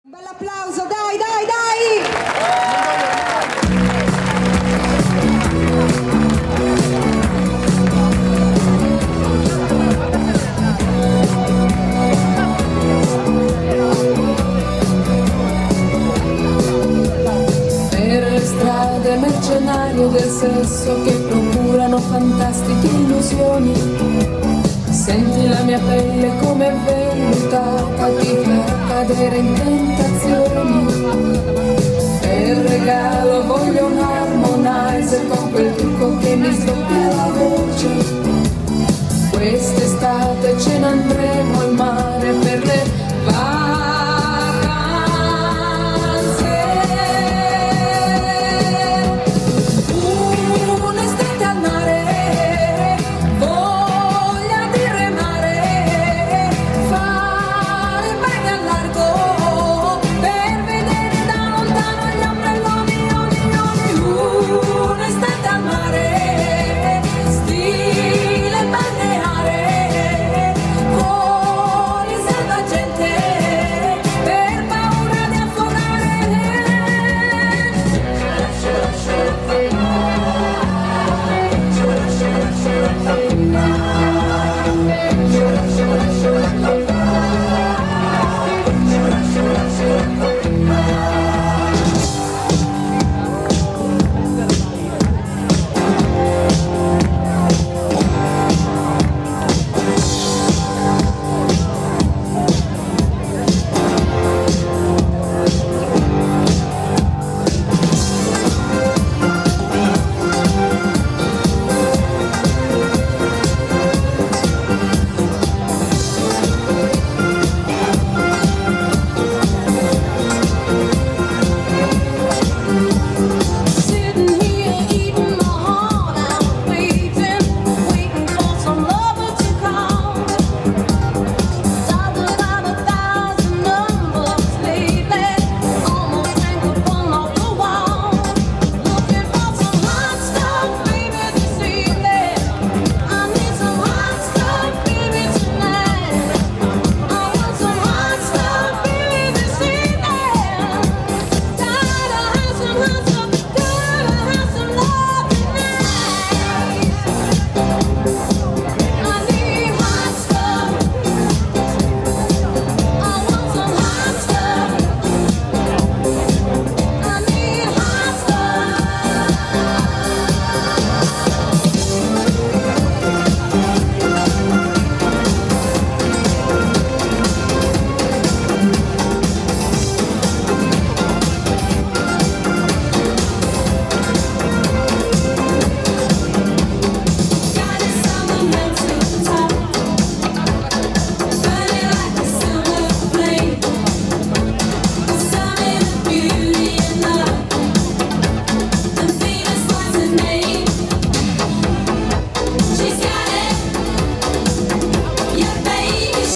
Un bel applauso, dai, dai, dai! Per le strade mercenarie del sesso che procurano fantastiche illusioni, senti la mia pelle come vellutata, ti fa cadere in tentazioni. Per regalo voglio un harmonizer con quel trucco che mi sdoppia la voce. Quest'estate ce ne andremo al mare